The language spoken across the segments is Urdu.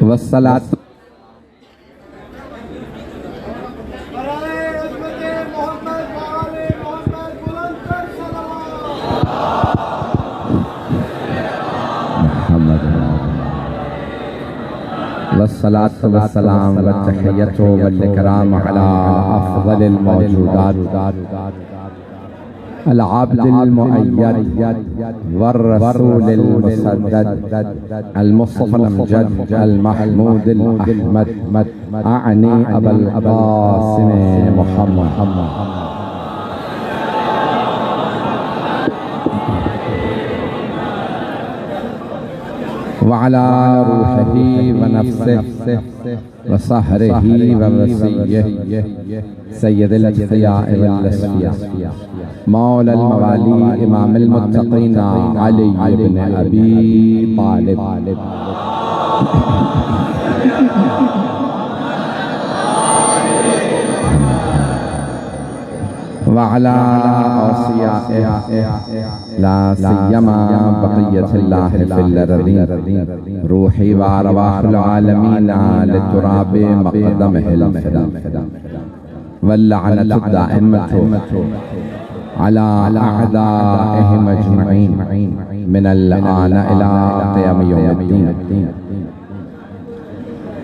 والصلاة والصلاة والسلام والتحية والإكرام على أفضل الموجودات العبد المؤيد والرسول المسدد المصطفى الأمجد المحمود الأحمد أعني أبا القاسم محمد وعلى روحه ونفسه وصهره ووصيه سيد الأتقياء والأصفياء مولى الموالي إمام المتقين علي بن أبي طالب وعلى أوصيائه لا سيما بقية الله في الأرضين روحي وأرواح العالمين للتراب مقدمه الفداء واللعنة الدائمة على أعدائهم أجمعين من الآن إلى قيام يوم الدين.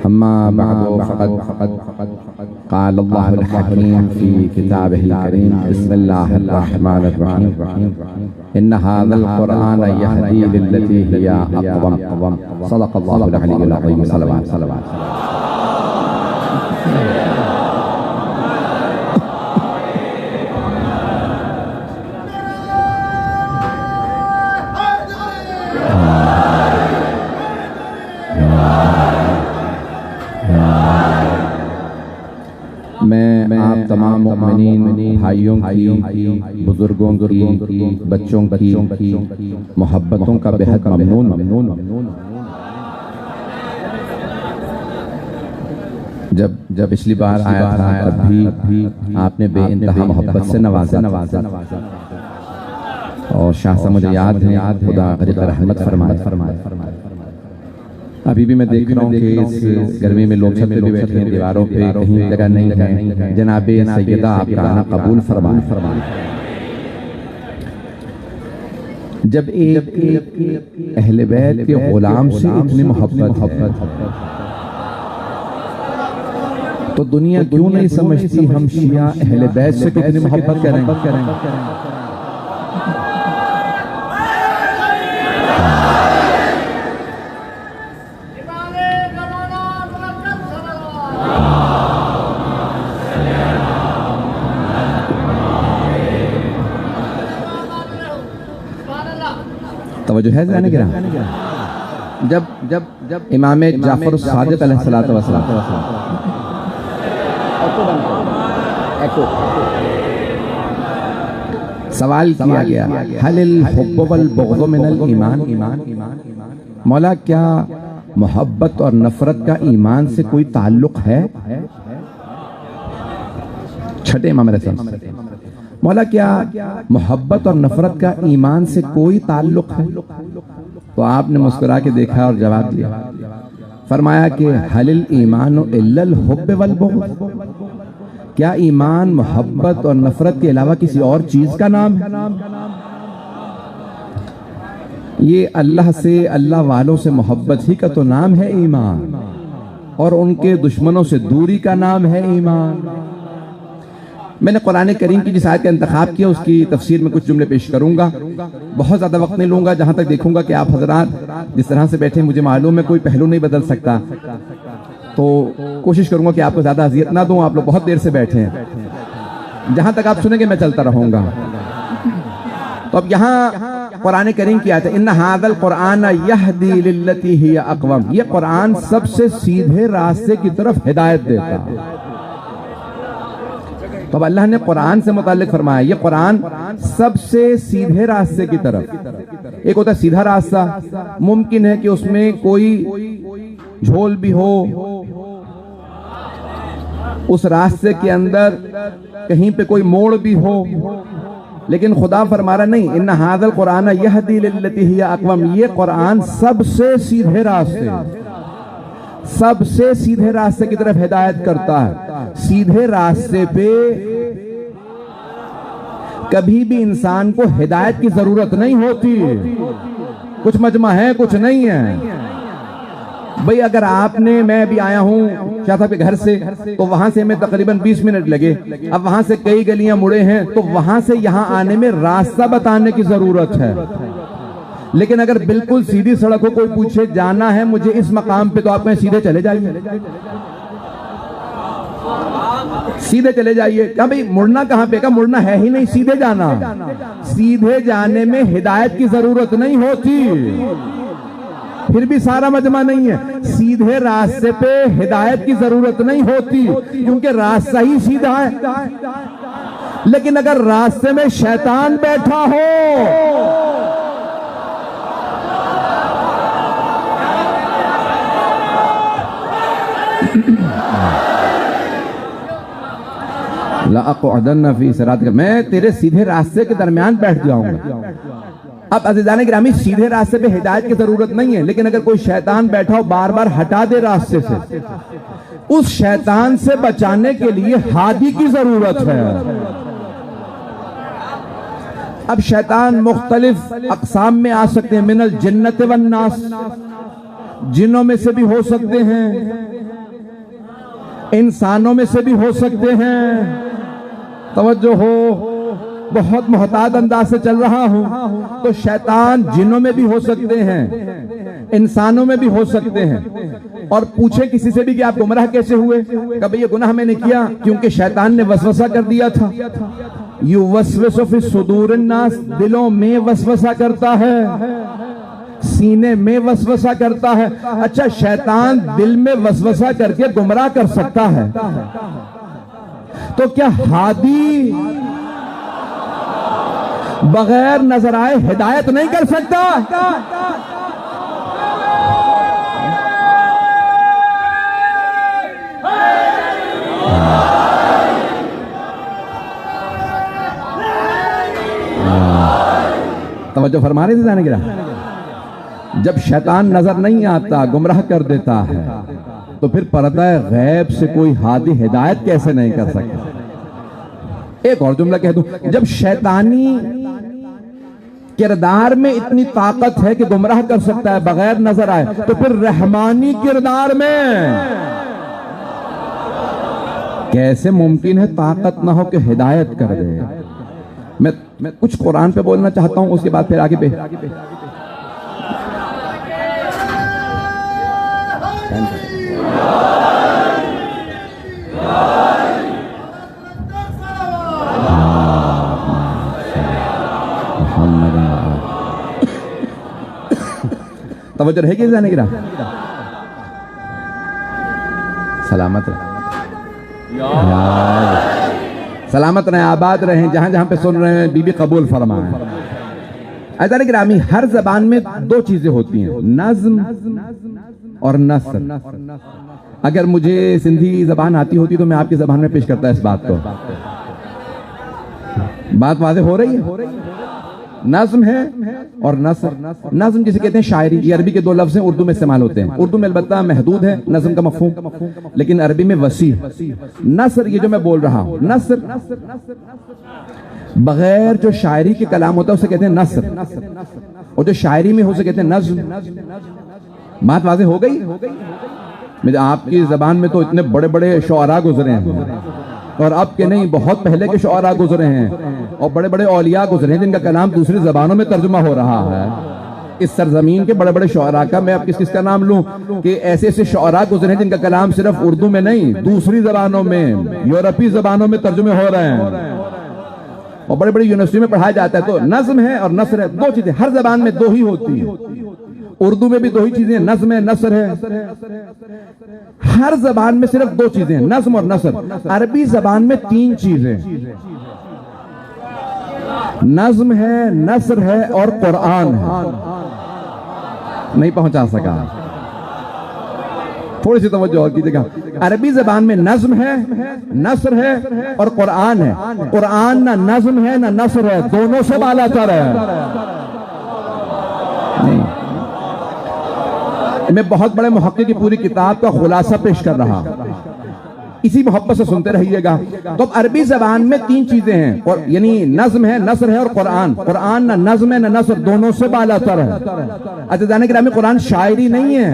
أما بعد فقد قال الله الحكيم في كتابه الكريم بسم الله الرحمن الرحيم إن هذا القرآن يهدي للتي هي أقوم صدق الله العلي العظيم صلوات میں آپ تمام مومنین بھائیوں کی بزرگوں کی بچوں کی محبتوں کا بہت ممنون جب پچھلی بار آیا تھا تب بھی آپ نے بے انتہا محبت سے نوازا اور شاہ سے مجھے یاد ہے خدا غرق رحمت فرمائے. ابھی بھی میں دیکھ رہا ہوں کہ اس گرمی میں لوگ چھت پہ بھی بیٹھے ہیں دیواروں پہ کہیں جگہ نہیں ہے. جناب سیدہ آپ کا آنا قبول فرمائے. جب ایک اہل بیت کے غلام سے اتنی محبت تو دنیا کیوں نہیں سمجھتی ہم شیعہ اہل بیت سے کتنی محبت کریں. توجہ ہے ذہن گرام. جب امام جعفر الصادق علیہ السلام سوال کیا گیا حل الحب والبغض من الایمان، مولا کیا محبت اور نفرت کا ایمان سے کوئی تعلق ہے؟ چھٹے امام علیہ السلام مولا کیا محبت اور نفرت کا ایمان سے کوئی تعلق ہے؟ تو آپ نے مسکرا کے دیکھا اور جواب دیا. فرمایا کہ حل الایمان الا الحب والبغض، کیا ایمان محبت اور نفرت کے علاوہ کسی اور چیز کا نام ہے؟ یہ اللہ سے، اللہ والوں سے محبت ہی کا تو نام ہے ایمان، اور ان کے دشمنوں سے دوری کا نام ہے ایمان. میں نے قرآن کریم کی جس آیت کا انتخاب کیا اس کی تفسیر میں کچھ جملے پیش کروں گا. بہت زیادہ وقت نہیں لوں گا، جہاں تک دیکھوں گا کہ آپ حضرات جس طرح سے بیٹھے مجھے معلوم ہے کوئی پہلو نہیں بدل سکتا، تو کوشش کروں گا کہ آپ کو زیادہ اذیت نہ دوں. آپ لوگ بہت دیر سے بیٹھے ہیں، جہاں تک آپ سنیں گے میں چلتا رہوں گا. تو اب یہاں قرآن کریم کی آیت ہے ان ھذا القرآن یہدی للتی ہی اقوم، یہ قرآن سب سے سیدھے راستے کی طرف ہدایت دیتا ہے. تو اب اللہ نے قرآن سے متعلق فرمایا یہ قرآن سب سے سیدھے راستے کی طرف. ایک ہوتا ہے سیدھا راستہ، ممکن ہے کہ اس میں کوئی جھول بھی ہو، اس راستے کے اندر کہیں پہ کوئی موڑ بھی ہو، لیکن خدا فرما رہا نہیں، ان ھذا القرآن یہدی للتی ہی اقوم، یہ قرآن سب سے سیدھے راستے کی طرف ہدایت کرتا ہے۔ سیدھے راستے پہ کبھی بھی انسان کو ہدایت کی ضرورت نہیں ہوتی، کچھ مجمع ہے کچھ نہیں ہے۔ بھئی اگر آپ نے، میں ابھی آیا ہوں شاہ صاحب کے گھر سے، تو وہاں سے ہمیں تقریباً 20 منٹ لگے، اب وہاں سے کئی گلیاں مڑے ہیں، تو وہاں سے یہاں آنے میں راستہ بتانے کی ضرورت ہے۔ لیکن اگر بالکل سیدھی سڑک ہو، کوئی پوچھے جانا ہے مجھے اس مقام پہ، تو آپ کہیں سیدھے چلے جائیے، سیدھے چلے جائیے۔ کہا بھئی مڑنا کہاں پہ؟ کہا مڑنا ہے ہی نہیں، سیدھے جانا۔ سیدھے جانے میں ہدایت کی ضرورت نہیں ہوتی، پھر بھی سارا مجمع نہیں ہے۔ سیدھے راستے پہ ہدایت کی ضرورت نہیں ہوتی، کیونکہ راستہ ہی سیدھا ہے۔ لیکن اگر راستے میں شیطان بیٹھا ہو، لَأَقْعُدَنَّ فِي صِرَاطِكَ، میں تیرے سیدھے راستے کے درمیان بیٹھ جاؤں گا۔ اب عزیزان گرامی، سیدھے راستے پہ ہدایت کی ضرورت نہیں ہے، لیکن اگر کوئی شیطان بیٹھا ہو بار بار ہٹا دے راستے سے، اس شیطان سے بچانے کے لیے ہادی کی ضرورت ہے۔ اب شیطان مختلف اقسام میں آ سکتے ہیں، من الجنت والناس، جنوں میں سے بھی ہو سکتے ہیں، انسانوں میں سے بھی ہو سکتے ہیں۔ توجہ ہو، بہت محتاط انداز سے چل رہا ہوں، تو شیطان جنوں میں بھی ہو سکتے ہیں، انسانوں میں بھی ہو سکتے ہیں۔ اور پوچھیں کسی سے بھی کہ آپ گمراہ کیسے ہوئے؟ کبھی یہ گناہ میں نے کیا کیونکہ شیطان نے وسوسہ کر دیا تھا۔ یوسوس فی صدور الناس، دلوں میں وسوسہ کرتا ہے، سینے میں وسوسہ کرتا ہے۔ اچھا، شیطان دل میں وسوسہ کر کے گمراہ کر سکتا ہے، تو کیا ہادی بغیر نظر آئے ہدایت نہیں کر سکتا؟ توجہ فرما رہے تھے جانے گرا؟ جب شیطان نظر نہیں آتا، گمراہ کر دیتا ہے، تو پھر پردہ غیب سے کوئی ہادی ہدایت کیسے نہیں کر سکتا؟ ایک اور جملہ کہہ دوں، جب شیطانی کردار میں اتنی طاقت ہے کہ گمراہ کر سکتا ہے بغیر نظر آئے، تو پھر رحمانی کردار میں کیسے ممکن ہے طاقت نہ ہو کہ ہدایت کر دے؟ میں کچھ قرآن پہ بولنا چاہتا ہوں، اس کے بعد پھر آگے پہ توجہ رہے گی جانے گرا؟ سلامت رہے، سلامت رہیں، آباد رہیں، جہاں جہاں پہ سن رہے ہیں بی بی قبول فرمائیں۔ عزیزان گرامی، ہر زبان میں دو چیزیں ہوتی ہیں، نظم اور نثر۔ اگر مجھے سندھی زبان آتی ہوتی تو میں آپ کی زبان میں پیش کرتا اس بات کو۔ بات واضح ہو رہی ہے؟ نظم ہے اور نثر۔ نظم جسے کہتے ہیں شاعری، یہ عربی کے دو لفظ ہیں، اردو میں استعمال ہوتے ہیں۔ اردو میں البتہ محدود ہے نظم کا مفہوم، لیکن عربی میں وسیع۔ نثر، یہ جو میں بول رہا ہوں، نثر بغیر جو شاعری کے کلام ہوتا ہے اسے کہتے ہیں نثر، اور جو شاعری میں ہو اسے کہتے ہیں نظم۔ بات واضح ہو گئی؟ آپ کی زبان میں تو اتنے بڑے بڑے شعراء گزرے ہیں، اور اب کے نہیں، بہت پہلے کے شعراء گزرے ہیں، اور بڑے بڑے اولیاء گزرے ہیں جن کا کلام دوسری زبانوں میں ترجمہ ہو رہا ہے۔ اس سرزمین کے بڑے بڑے شعراء کا میں اب کس کا نام لوں کہ ایسے ایسے شعراء گزرے ہیں جن کا کلام صرف اردو میں نہیں، دوسری زبانوں میں، یورپی زبانوں میں ترجمے ہو رہے ہیں، اور بڑے بڑے یونیورسٹی میں پڑھایا جاتا ہے۔ تو نظم ہے اور نثر ہے، دو چیزیں ہر زبان میں دو ہی ہوتی ہیں۔ اردو میں بھی دو ہی چیزیں، نظم ہے، نثر ہے۔ ہر زبان میں صرف دو چیزیں، نظم اور نثر۔ عربی زبان میں تین چیزیں، نظم ہے، نثر ہے اور قرآن ہے۔ نہیں پہنچا سکا؟ تھوڑی سی توجہ اور کیجیے گا. عربی زبان میں نظم ہے، نثر ہے اور قرآن ہے. قرآن نہ نظم ہے نہ نثر ہے، دونوں سے بالا تر ہے. میں بہت بڑے محقق کی پوری کتاب کا خلاصہ پیش کر رہا، اسی محبت سے سنتے رہیے گا. تو عربی زبان میں تین چیزیں ہیں، یعنی نظم ہے، نثر ہے اور قرآن. قرآن نہ نظم ہے نہ نثر، دونوں سے بالا تر ہے. عزیزان گرامی، قرآن شاعری نہیں ہے.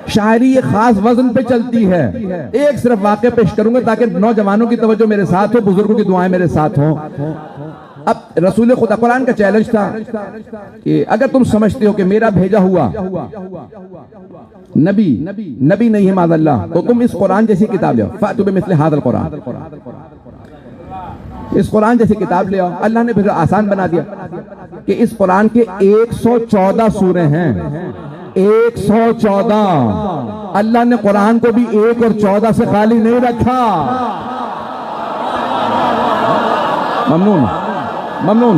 شاعری ایک خاص وزن پہ چلتی ہے. ایک صرف واقعہ پیش کروں گا تاکہ نوجوانوں کی توجہ میرے ساتھ ہو، بزرگوں کی دعائیں میرے ساتھ ہوں. اب رسول خدا، قرآن کا چیلنج تھا کہ اگر تم سمجھتے ہو کہ میرا بھیجا ہوا نبی نہیں ہے معاذ اللہ، تو تم اس قرآن جیسی کتاب لے آؤ. فَأْتُوا بِمِثْلِ هَذَا الْقُرْآنِ، اس قرآن جیسی کتاب لے آؤ. اللہ نے پھر آسان بنا دیا کہ اس قرآن کے 114 سورے ہیں. 114. اللہ نے قرآن کو بھی 1 اور 14 سے خالی نہیں رکھا. ممنون ممنون.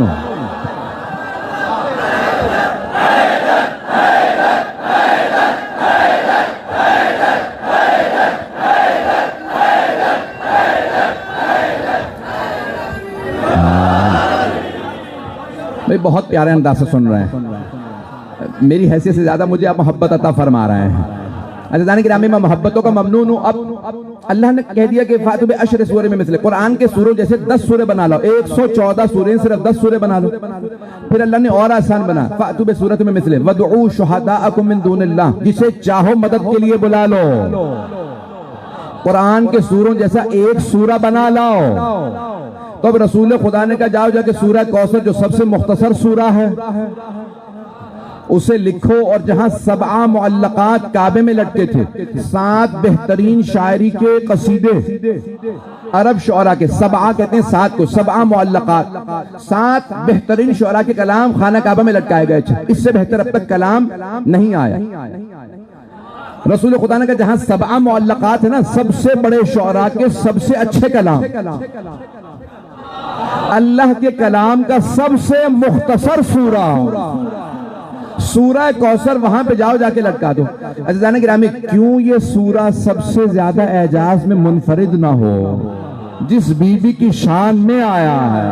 بھئی بہت پیارے انداز سے سن رہے ہیں. میری حیثیت سے زیادہ مجھے آپ محبت عطا فرما رہے ہیں. عزیزان گرامی، میں محبتوں کا ممنون ہوں. اب اللہ نے کہہ دیا کہ فَأْتُوا بِعَشْرِ سُوَرٍ مِّن مِثْلِهِ، قرآن کے سوروں جیسے 10 سورے بنا لو. 114 سورے صرف 10 سورے بنا لو. پھر اللہ نے اور آسان بنا، فَأْتُوا بِسُورَةٍ مِّن مِثْلِهِ وَادْعُوا شُهَدَاءَكُم مِّن دُونِ اللَّهِ، جسے چاہو مدد کے لیے بلا لو. قرآن کے سوروں جیسا ایک سورہ بنا لاؤ. تو اب رسول خدا نے کہا جاؤ جا کے سورہ کوثر جو سب سے مختصر سورہ ہے اسے لکھو. اور جہاں 7 معلقات کعبے میں لٹکے تھے، 7 بہترین شاعری کے قصیدے عرب شعراء کے، 7 کہتے ہیں 7 کو، 7 معلقات، 7 بہترین شعراء کے کلام خانہ کعبہ میں لٹکائے گئے تھے. اس سے بہتر اب تک کلام نہیں آیا. رسول خدا نے کہا جہاں 7 معلقات ہیں نا، سب سے بڑے شعراء کے سب سے اچھے کلام، اللہ کے کلام کا سب سے مختصر سورہ کوثر، وہاں پہ جاؤ جا کے لٹکا دو. عزیزان گرامی، کیوں یہ سورہ سب سے زیادہ اعجاز میں منفرد نہ ہو؟ جس بی بی کی شان میں آیا ہے.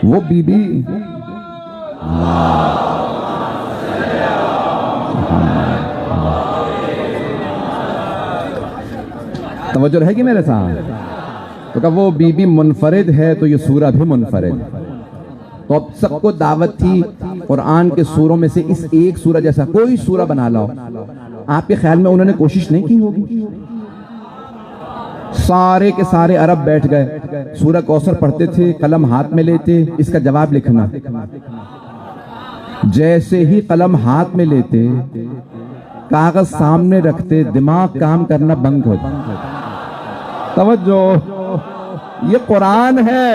وہ بی بی توجہ رہے گی میرے ساتھ؟ تو کہا وہ بی بی منفرد ہے تو یہ سورہ بھی منفرد. تو اب سب کو دعوت تھی قرآن کے سوروں میں سے اس ایک سورہ جیسا کوئی سورہ بنا لاؤ. آپ کے خیال میں انہوں نے کوشش نہیں کی ہوگی؟ سارے کے سارے عرب بیٹھ گئے، سورہ کوثر پڑھتے تھے، قلم ہاتھ میں لیتے، اس کا جواب لکھنا. جیسے ہی قلم ہاتھ میں لیتے، کاغذ سامنے رکھتے، دماغ کام کرنا بند ہوتا. توجہ، یہ قرآن ہے.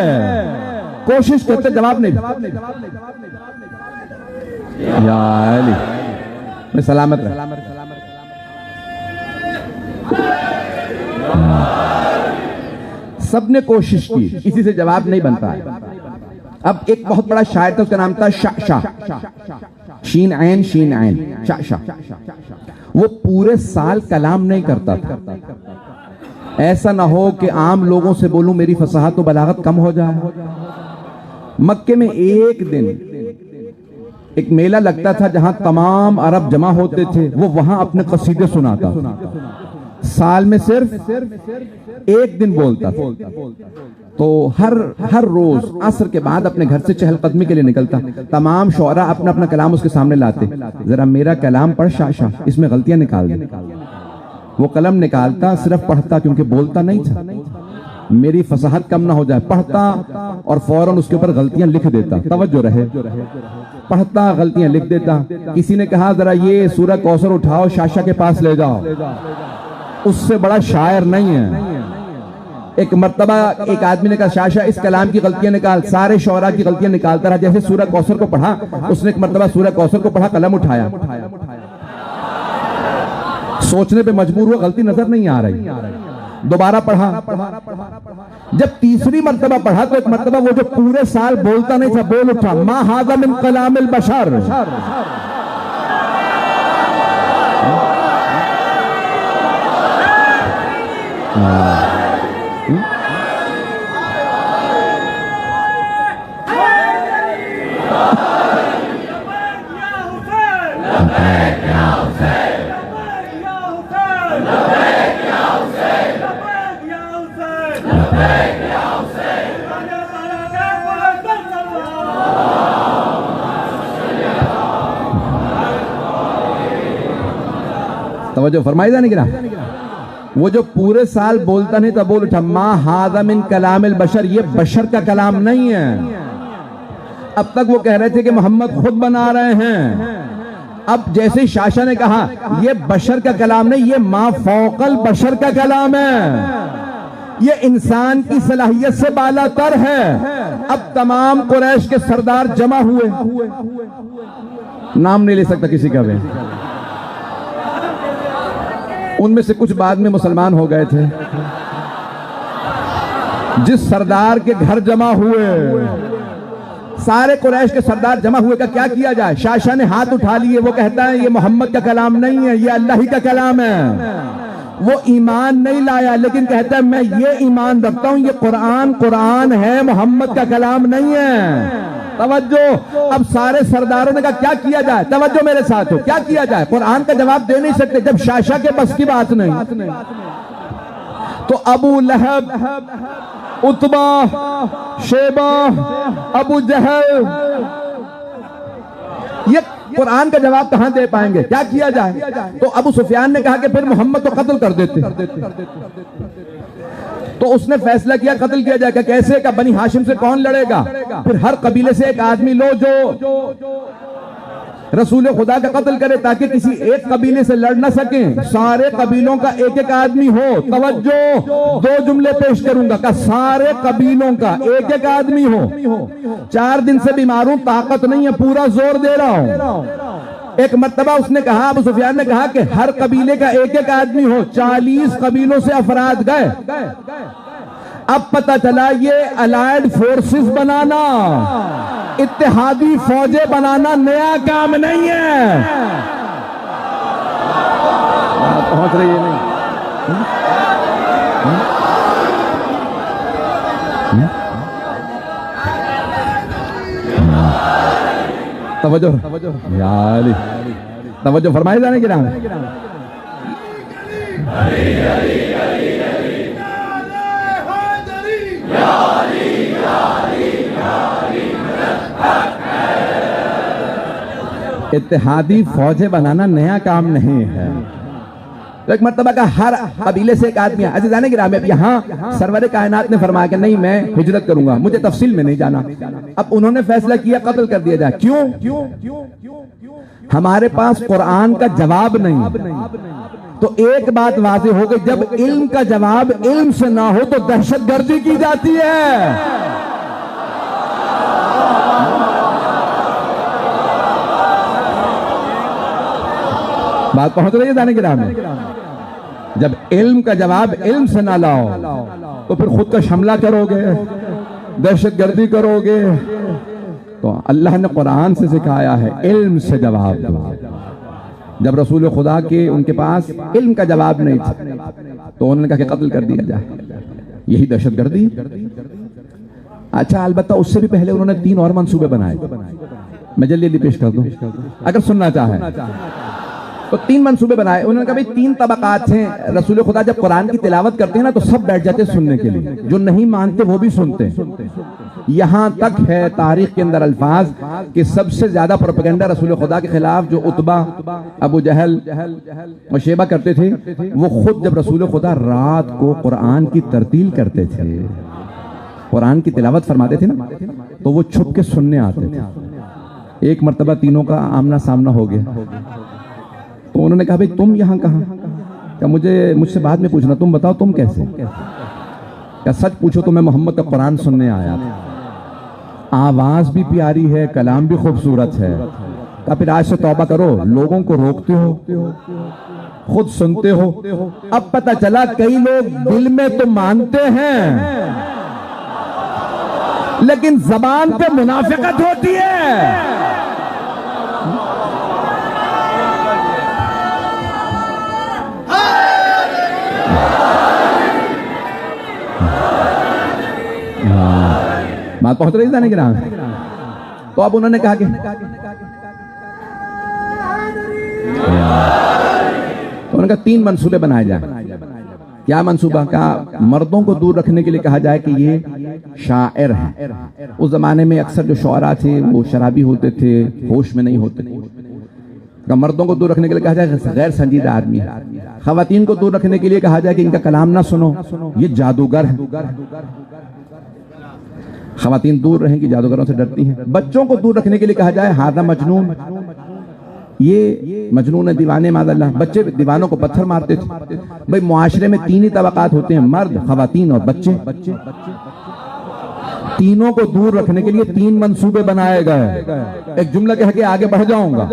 کوشش کرتے، جواب نہیں. یا علی میں سلامت رہے. سب نے کوشش کی، اسی سے جواب نہیں بنتا ہے. اب ایک بہت بڑا شاعر تھا، اس کا نام تھا شعشع، شین عین شین عین، شعشع. وہ پورے سال کلام نہیں کرتا تھا. ایسا نہ ہو کہ عام لوگوں سے بولوں میری فصاحت و بلاغت کم ہو جائے. مکے میں ایک دن ایک میلہ لگتا تھا جہاں تمام عرب جمع ہوتے تھے، وہ وہاں اپنے قصیدے سناتا تھا. سال میں صرف ایک دن بولتا تھا. تو ہر روز عصر کے بعد اپنے گھر سے چہل قدمی کے لیے نکلتا. تمام شعراء اپنا اپنا کلام اس کے سامنے لاتے. ذرا میرا کلام پڑھ شعشع، اس میں غلطیاں نکال دے. وہ قلم نکالتا، صرف پڑھتا، کیونکہ بولتا نہیں تھا. میری فصاحت کم نہ ہو جائے. پڑھتا اور فوراً اس کے اوپر غلطیاں لکھ دیتا. توجہ رہے، پڑھتا غلطیاں لکھ دیتا. کسی نے کہا ذرا یہ سورہ کوثر اٹھاؤ شعشع کے پاس لے جاؤ. اس سے بڑا شاعر نہیں ہے. ایک مرتبہ ایک آدمی نے کہا شعشع اس کلام کی غلطیاں نکال. سارے شعراء کی غلطیاں نکالتا رہا. جیسے سورہ کوثر کو پڑھا، اس نے ایک مرتبہ سورہ کوثر کو پڑھا، قلم اٹھایا، سوچنے پہ مجبور ہوا غلطی نظر نہیں آ رہی. دوبارہ پڑھا. جب تیسری مرتبہ پڑھا تو ایک مرتبہ وہ جو پورے سال بولتا نہیں تھا بول اٹھا, ما ھذا من کلام البشر. توجہ فرمائی جانے کی نا. وہ جو پورے سال بولتا نہیں تھا بول اٹھا, ما ھذا من کلام البشر, یہ بشر کا کلام نہیں ہے. اب تک وہ کہہ رہے تھے کہ محمد خود بنا رہے ہیں. اب جیسے شاشا نے کہا یہ بشر کا کلام نہیں, یہ ما فوق البشر کا کلام ہے, یہ انسان کی صلاحیت سے بالا تر ہے. اب تمام قریش کے سردار جمع ہوئے, نام نہیں لے سکتا کسی کا بھی, ان میں سے کچھ بعد میں مسلمان ہو گئے تھے. جس سردار کے گھر جمع ہوئے, سارے قریش کے سردار جمع ہوئے, کا کیا کیا جائے؟ شاشا نے ہاتھ اٹھا لیے. وہ کہتا ہے یہ محمد کا کلام نہیں ہے, یہ اللہ ہی کا کلام ہے. وہ ایمان نہیں لایا لیکن کہتا ہے میں یہ ایمان رکھتا ہوں یہ قرآن ہے, محمد کا کلام نہیں ہے. توجہ, اب سارے سرداروں نے کہا کیا کیا جائے؟ توجہ میرے ساتھ ہو, کیا کیا جائے؟ قرآن کا جواب دے نہیں سکتے جب شاشا کے بس کی بات نہیں. تو ابو لہب, عتبہ, شیبہ, ابو جہل, یہ قرآن کا جواب کہاں دے پائیں گے؟ کیا کیا جائے؟ تو ابو سفیان نے کہا کہ پھر محمد تو قتل کر دیتے. تو اس نے فیصلہ کیا قتل کیا جائے گا. کیسے؟ کہ بنی ہاشم سے کون لڑے گا؟ پھر ہر قبیلے سے ایک آدمی لو جو رسول خدا کا قتل کرے تاکہ کسی ایک قبیلے سے لڑ نہ سکیں. سارے قبیلوں کا ایک ایک آدمی ہو. توجہ, 2 جملے پیش کروں گا کہ سارے قبیلوں کا ایک ایک آدمی ہو. 4 دن سے بیمار ہوں, طاقت نہیں ہے, پورا زور دے رہا ہوں. ایک مرتبہ اس نے کہا, ابو سفیان نے کہا کہ ہر قبیلے کا ایک ایک آدمی ہو. 40 قبیلوں سے افراد گئے. اب پتہ چلا یہ الائیڈ فورسز بنانا, اتحادی فوجیں بنانا نیا کام نہیں ہے. پہنچ رہی ہے نہیں؟ توجہ یا علی, توجہ فرمائے جانے کی رام. اتحادی فوجیں بنانا نیا کام نہیں ہے. تو ایک مرتبہ کا ہر قبیلے سے ایک آدمی ہے. عزیزان گرامی, اب یہاں سرور کائنات نے فرمایا کہ نہیں میں ہجرت کروں گا, مجھے تفصیل میں نہیں جانا. اب انہوں نے فیصلہ کیا قتل کر دیا جائے. کیوں؟ ہمارے پاس قرآن کا جواب نہیں. تو ایک بات واضح ہو گئی, جب علم کا جواب علم سے نہ ہو تو دہشت گردی کی جاتی ہے. بات پہنچ رہی ہے دانے گرام میں؟ جب علم کا جواب علم سے نہ لاؤ تو پھر خود کا حملہ کرو گے, دہشت گردی کرو گے. تو اللہ نے قرآن سے سکھایا ہے علم سے جواب دو. جب رسول خدا کے ان کے پاس علم کا جواب نہیں تھا تو انہوں نے کہا کہ قتل کر دیا جائے. یہی دہشت گردی. اچھا, البتہ اس سے بھی پہلے انہوں نے 3 اور منصوبے بنائے. میں جلدی جلدی پیش کر دوں اگر سننا چاہیں. تو 3 منصوبے بنائے. انہوں نے کہا بھئی 3 طبقات ہیں. رسول خدا جب قرآن کی تلاوت کرتے ہیں نا تو سب بیٹھ جاتے ہیں سننے کے لیے, جو نہیں مانتے وہ بھی سنتے ہیں. یہاں تک ہے تاریخ کے اندر الفاظ کہ سب سے زیادہ پروپیگنڈا رسول خدا کے خلاف جو عتبہ, ابو جہل اور شیبہ کرتے تھے, وہ خود جب رسول خدا رات کو قرآن کی ترتیل کرتے تھے, قرآن کی تلاوت فرماتے تھے نا, تو وہ چھپ کے سننے آتے تھے. ایک مرتبہ تینوں کا آمنا سامنا ہو گیا. تو انہوں نے کہا بھئی تم یہاں کہاں؟ کہ مجھ سے بعد میں پوچھنا, تم بتاؤ تم کیسے؟ کہ سچ پوچھو تو میں محمد کا قرآن سننے آیا. آواز بھی پیاری ہے, کلام بھی خوبصورت ہے. کہ پھر آج سے توبہ کرو, لوگوں کو روکتے ہو. خود سنتے ہو. اب پتہ چلا کئی لوگ دل میں تو مانتے ہیں لیکن زبان پہ منافقت ہوتی ہے. بات پہنچ رہی جانے کے نام. تو اب انہوں نے کہا کہ تو انہوں نے کہا 3 منصوبے بنائے جائیں. کیا منصوبہ؟ کہا مردوں کو دور رکھنے کے لیے کہا جائے کہ یہ شاعر ہیں. اس زمانے میں اکثر جو شعراء تھے وہ شرابی ہوتے تھے، ہوش میں نہیں ہوتے. مردوں کو دور رکھنے کے لیے کہا جائے کہ غیر سنجیدہ آدمی ہے. خواتین کو دور رکھنے کے لیے کہا جائے کہ ان کا کلام نہ سنو، یہ جادوگر ہے. خواتین دور رہیں گی، جادوگروں سے ڈرتی ہیں. بچوں کو دور رکھنے کے لیے کہا جائے ہذا مجنون، یہ مجنون ہے، دیوانے. معاذ اللہ، بچے دیوانوں کو پتھر مارتے تھے. بھئی معاشرے میں 3 ہی طبقات ہوتے ہیں، مرد، خواتین اور بچے. تینوں کو دور رکھنے کے لیے 3 منصوبے بنائے گئے. ایک جملہ کہہ کے آگے بڑھ جاؤں گا.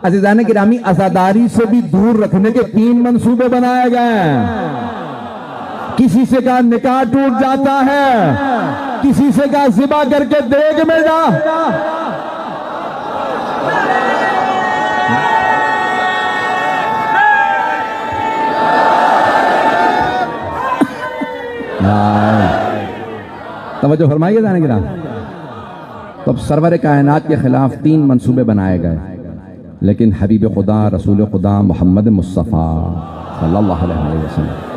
عزیزان گرامی، عزاداری سے بھی دور رکھنے کے 3 منصوبے بنائے گئے. کسی سے کا نکاح ٹوٹ جاتا ہے، کسی سے کا ذبح کر کے دیگ میں جا. توجہ فرمائیے جانے گرام. تو اب سرور کائنات کے خلاف 3 منصوبے بنائے گئے، لیکن حبیب خدا رسول خدا محمد مصطفیٰ صلی اللہ علیہ وسلم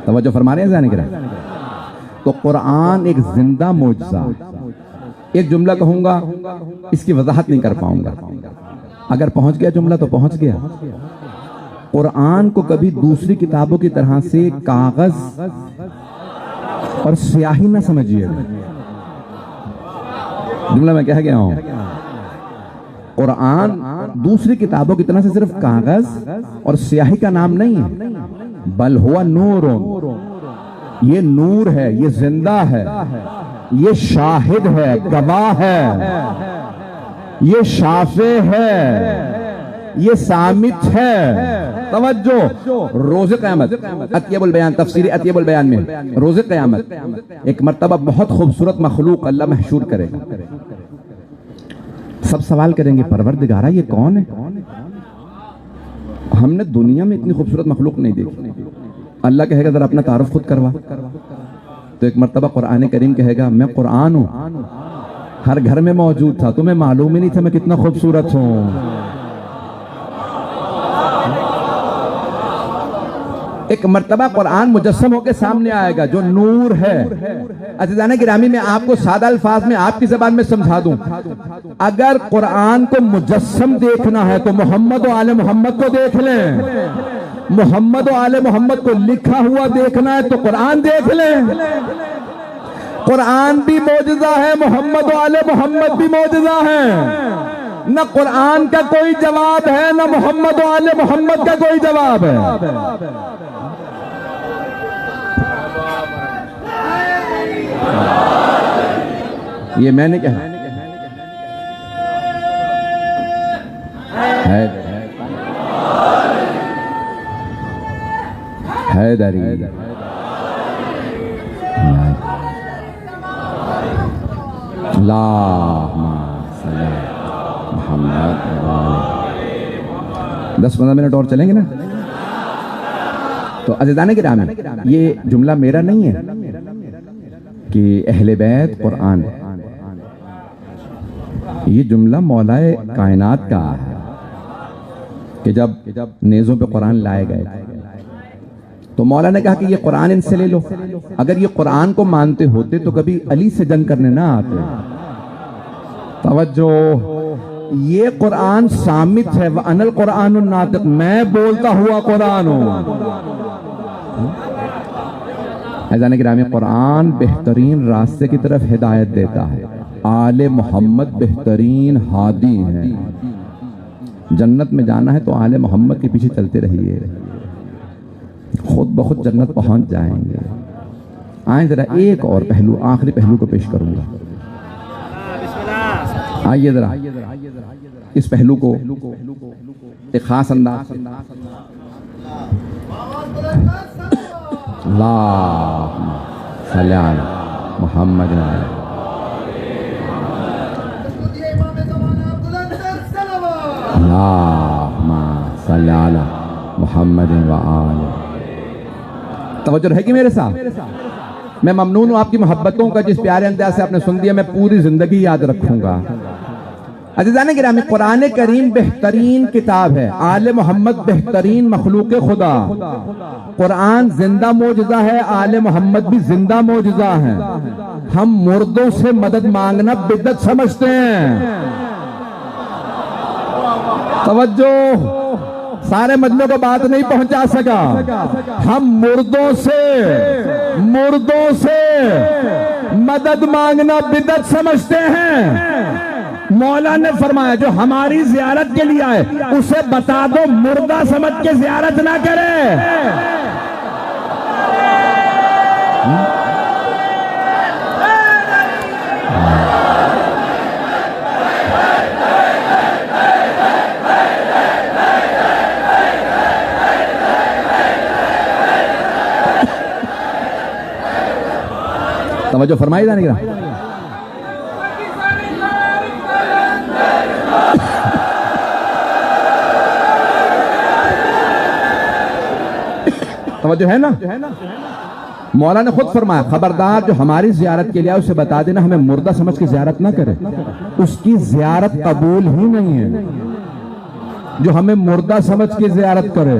توجہ فرما رہے ہیں جانے گرام. تو قرآن ایک زندہ معجزہ. ایک جملہ کہوں گا، اس کی وضاحت نہیں کر پاؤں گا. اگر پہنچ گیا جملہ تو پہنچ گیا. قرآن کو کبھی دوسری کتابوں کی طرح سے کاغذ اور سیاہی نہ سمجھیے. جملہ میں کہہ گیا ہوں، قرآن دوسری کتابوں کی طرح سے صرف کاغذ اور سیاہی کا نام نہیں ہے، بل ہوا نور. یہ نور ہے، یہ زندہ ہے، یہ شاہد ہے، گواہ ہے، یہ شافع ہے، یہ سامت ہے. توجہ، روز قیامت اطیب البیان، تفسیر اطیب البیان میں روز قیامت ایک مرتبہ بہت خوبصورت مخلوق اللہ محشور کرے گا. سب سوال کریں گے پروردگارہ یہ کون ہے؟ ہم نے دنیا میں اتنی خوبصورت مخلوق نہیں دیکھی. اللہ کہے گا ذرا اپنا تعارف خود کروا. تو ایک مرتبہ قرآن کریم کہے گا میں قرآن ہوں، ہر گھر میں موجود تھا، تمہیں معلوم ہی نہیں تھا میں کتنا خوبصورت ہوں. ایک مرتبہ قرآن مجسم ہو کے سامنے آئے گا جو نور ہے. عزیزان گرامی، میں آپ کو سادہ الفاظ میں آپ کی زبان میں سمجھا دوں. اگر قرآن کو مجسم دیکھنا ہے تو محمد و آل محمد کو دیکھ لیں. محمد و آل محمد کو لکھا ہوا دیکھنا ہے تو قرآن دیکھ لیں. قرآن بھی معجزہ ہے، محمد و آل محمد بھی معجزہ ہے. نہ قرآن کا کوئی جواب ہے، نہ محمد و آل محمد کا کوئی جواب ہے. یہ میں نے کہا حیدری. محمد 10-15 منٹ اور چلیں گے نا. تو عزیزان گرامی، یہ جملہ میرا نہیں ہے کہ اہل بیت قرآن، یہ جملہ مولائے کائنات کا ہے کہ جب نیزوں پہ قرآن لائے گئے تو مولا نے کہا کہ یہ قرآن ان سے لے لو. اگر یہ قرآن کو مانتے ہوتے تو کبھی علی سے جنگ کرنے نہ آتے. توجہ، یہ قرآن سامت ہے، وَأَنَا الْقُرْآنُ النَّاطِقُ، میں بولتا ہوا قرآن ہوں. عزیزان گرامی، قرآن بہترین راستے کی طرف ہدایت دیتا ہے. آل محمد بہترین ہادی ہیں. جنت میں جانا ہے تو آل محمد کے پیچھے چلتے رہیے، خود بخود جنت پہنچ جائیں گے. آئیں ذرا ایک اور پہلو، آخری پہلو کو پیش کروں گا. آئیے ذرا اس پہلو کو ایک خاص انداز. اللہم صلی علی محمد. اللہم صلی علی محمد وآلہ. توجہ رہے گی میرے ساتھ؟ میں ممنون ہوں آپ کی محبتوں کا، جس پیارے انداز سے آپ نے سن دیا میں پوری زندگی یاد رکھوں گا. عزیزان گرامی، قرآن کریم بہترین کتاب ہے، آل محمد بہترین مخلوق خدا. قرآن زندہ معجزہ ہے، آل محمد بھی زندہ معجزہ ہے. ہم مردوں سے مدد مانگنا بدعت سمجھتے ہیں. توجہ، سارے مجلوں کو بات نہیں پہنچا سکا. ہم مردوں سے مدد مانگنا بدعت سمجھتے ہیں. مولا نے فرمایا جو ہماری زیارت کے لیے آئے اسے بتا دو مردہ سمجھ کے زیارت نہ کرے. توجہ فرمائی جانے گا. توجہ ہے نا؟ مولا نے خود فرمایا خبردار جو ہماری زیارت کے لیے اسے بتا دینا ہمیں مردہ سمجھ کے زیارت نہ کرے. اس کی زیارت قبول ہی نہیں ہے جو ہمیں مردہ سمجھ کے زیارت کرے.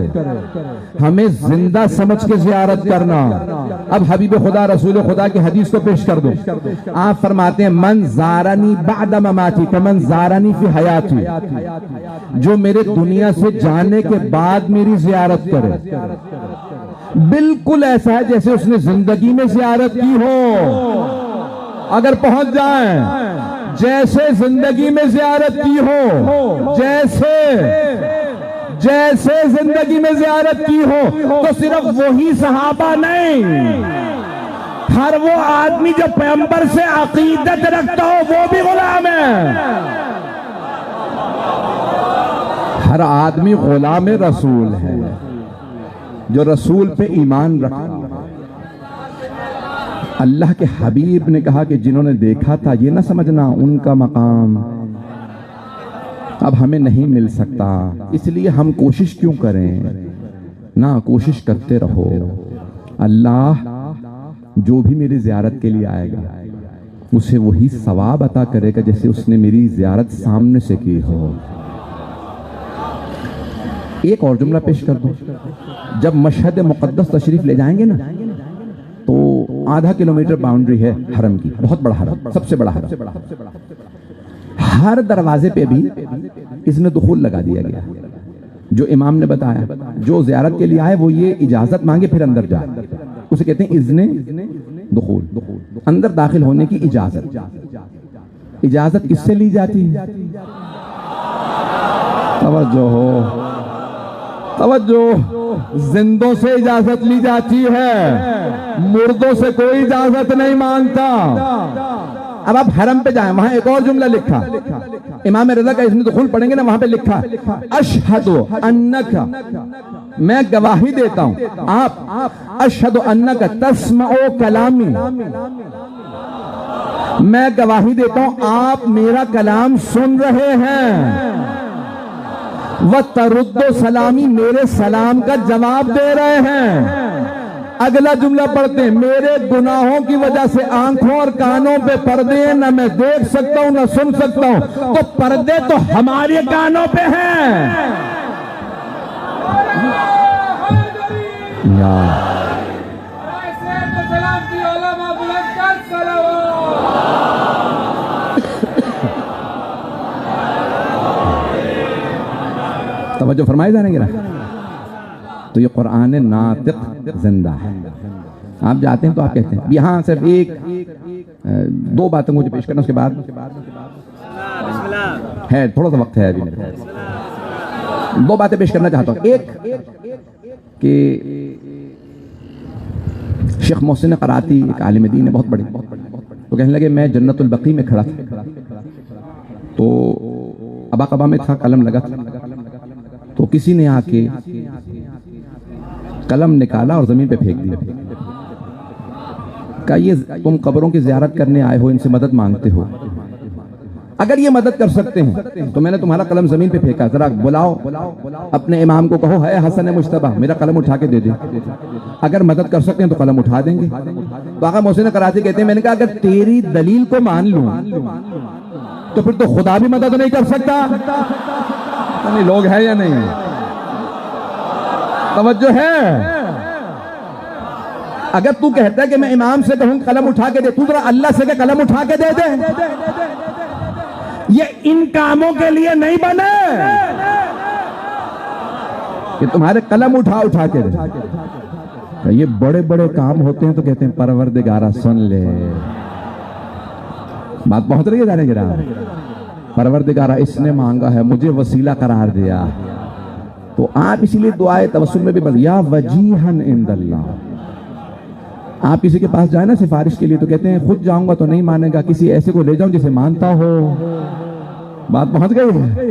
ہمیں زندہ سمجھ کے زیارت کرنا. اب حبیب خدا رسول خدا کی حدیث کو پیش کر دو. آپ فرماتے ہیں من زارنی بعد مماتی کمن زارنی فی حیاتی. جو میرے دنیا سے جانے کے بعد میری زیارت کرے بالکل ایسا ہے جیسے اس نے زندگی میں زیارت کی ہو. اگر پہنچ جائیں جیسے زندگی میں زیارت کی ہو، جیسے زندگی میں زیارت کی ہو، تو صرف وہی صحابہ نہیں، ہر وہ آدمی جو پیغمبر سے عقیدت رکھتا ہو وہ بھی غلام ہے. ہر آدمی غلام رسول ہے جو رسول پہ ایمان رکھتا. اللہ کے حبیب نے کہا کہ جنہوں نے دیکھا تھا یہ نہ سمجھنا ان کا مقام اب ہمیں نہیں مل سکتا، اس لیے ہم کوشش کیوں کریں؟ نہ کوشش کرتے رہو. اللہ جو بھی میری زیارت کے لیے آئے گا اسے وہی ثواب عطا کرے گا جیسے اس نے میری زیارت سامنے سے کی ہو. ایک اور جملہ پیش کر دوں. جب مشہد مقدس تشریف لے جائیں گے نا تو آدھا کلومیٹر باؤنڈری ہے حرم کی، بہت بڑا حرم، سب سے بڑا حرم. ہر دروازے پہ بھی اذن دخول لگا دیا گیا. جو امام نے بتایا جو زیارت کے لیے آئے وہ یہ اجازت مانگے پھر اندر جائے، اسے کہتے ہیں اذن دخول، اندر داخل ہونے کی اجازت. اجازت کس سے لی جاتی ہے؟ توجہ ہو، توجہ. زندوں سے اجازت لی جاتی ہے، مردوں سے کوئی اجازت نہیں مانگتا. اب آپ حرم پہ جائیں، وہاں ایک اور جملہ لکھا، امام رضا کا اذن دخول پڑھیں گے نا، وہاں پہ لکھا اشہد انک، میں گواہی دیتا ہوں، آپ اشہد انک تسمع کلامی، میں گواہی دیتا ہوں آپ میرا کلام سن رہے ہیں، وَتَرُدُّ سلامی، میرے سلام کا جواب دے رہے ہیں. اگلا جملہ پڑھتے ہیں میرے گناہوں کی وجہ سے آنکھوں اور کانوں پہ پردے ہیں، نہ میں دیکھ سکتا ہوں نہ سن سکتا ہوں، تو پردے تو ہمارے کانوں پہ ہیں. توجہ فرمائے جانے گے نا. تو یہ قرآن ناطق زندہ ہے. آپ جاتے ہیں تو آپ کہتے ہیں یہاں صرف ایک دو باتیں مجھے پیش کرنا، اس کے بعد ہے تھوڑا سا وقت ہے ابھی، دو باتیں پیش کرنا چاہتا ہوں. ایک کہ شیخ محسن قراتی ایک عالم دین ہے بہت بڑے، تو کہنے لگے میں جنت البقیع میں کھڑا تھا، تو ابا قبا میں تھا، قلم لگا تھا، تو کسی نے آ کے قلم نکالا اور زمین پہ پھینک دیا، کہا یہ تم قبروں کی زیارت کرنے آئے ہو، ان سے مدد مانگتے ہو، اگر یہ مدد کر سکتے ہیں تو میں نے تمہارا قلم زمین پہ پھینکا، ذرا بلاؤ اپنے امام کو، کہو ہے حسن مجتبیٰ میرا قلم اٹھا کے دے دے، اگر مدد کر سکتے ہیں تو قلم اٹھا دیں گے۔ تو آقا محسن قراتی کہتے ہیں میں نے کہا اگر تیری دلیل کو مان لوں تو پھر تو خدا بھی مدد نہیں کر سکتا۔ نہیں لوگ ہے یا نہیں، توجہ ہے؟ اگر تو کہتا ہے کہ میں امام سے کہوں قلم اٹھا کے دے، تو ذرا اللہ سے کہ قلم اٹھا کے دے دے۔ یہ ان کاموں کے لیے نہیں بنے کہ تمہارے قلم اٹھا کے دے، یہ بڑے بڑے کام ہوتے ہیں تو کہتے ہیں پروردگارہ سن لے، بات پہنچ رہی ہے جانے گرا، پروردگارہ اس نے مانگا ہے مجھے وسیلہ قرار دیا، تو آپ اسی لیے دعائے توسل میں بھی بول یا وجیہن عند اللہ۔ آپ کسی کے پاس جائیں نا سفارش کے لیے تو کہتے ہیں خود جاؤں گا تو نہیں مانے گا، کسی ایسے کو لے جاؤں جسے مانتا ہو، بات پہنچ گئی ہے؟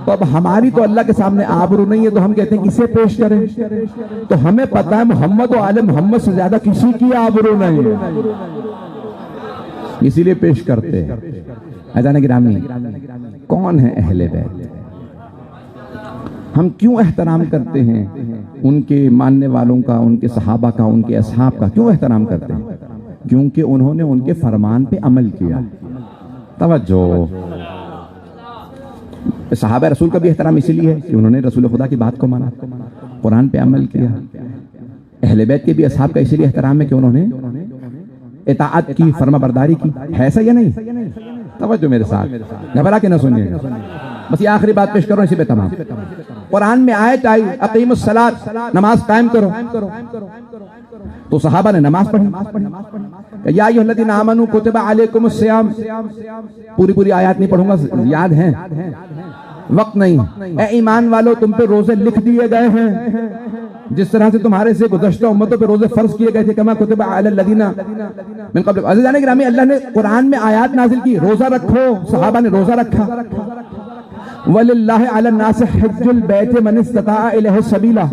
تو اب ہماری تو اللہ کے سامنے آبرو نہیں ہے تو ہم کہتے ہیں کسے پیش کریں، تو ہمیں پتہ ہے محمد و آل محمد سے زیادہ کسی کی آبرو نہیں ہے، اسی لیے پیش کرتے ہیں۔ عزیزان گرامی، کون ہے اہل بیت؟ ہم کیوں احترام کرتے ہیں ان کے ماننے والوں کا، ان کے صحابہ کا، ان کے اصحاب کا کیوں احترام کرتے ہیں؟ کیونکہ انہوں نے ان کے فرمان پہ عمل کیا۔ توجہ، صحابہ رسول کا بھی احترام اسی لیے ہے کہ انہوں نے رسول خدا کی بات کو مانا، قرآن پہ عمل کیا۔ اہل بیت کے بھی اصحاب کا اسی لیے احترام ہے کہ انہوں نے اطاعت کی، فرما برداری کی، ہے ایسا یا نہیں؟ توجہ میرے ساتھ، گھبرا کے نہ سنیے، بس یہ آخری بات پیش کرو اسی پہ تمام۔ قرآن میں آیت آئی اقیم الصلاۃ، نماز قائم کرو، تو صحابہ نے نماز پڑھی، یا ایھا الذین آمنوا کتب علیکم الصیام، پوری آیات نہیں پڑھوں گا، یاد ہیں، وقت نہیں۔ اے ایمان والو تم پہ روزے لکھ دیے گئے ہیں جس طرح سے تمہارے سے گزشتہ امتوں پہ روزے فرض کیے گئے تھے، کما کتب علی الذین من قبل۔ عزیزان گرامی، اللہ نے قرآن میں آیات نازل کی، روزہ رکھو، صحابہ نے روزہ رکھا۔ وَلِلَّهِ عَلَى النَّاسِ حِجُّ الْبَيْتِ مَنِ اسْتَطَاعَ إِلَيْهِ سَبِيلًا،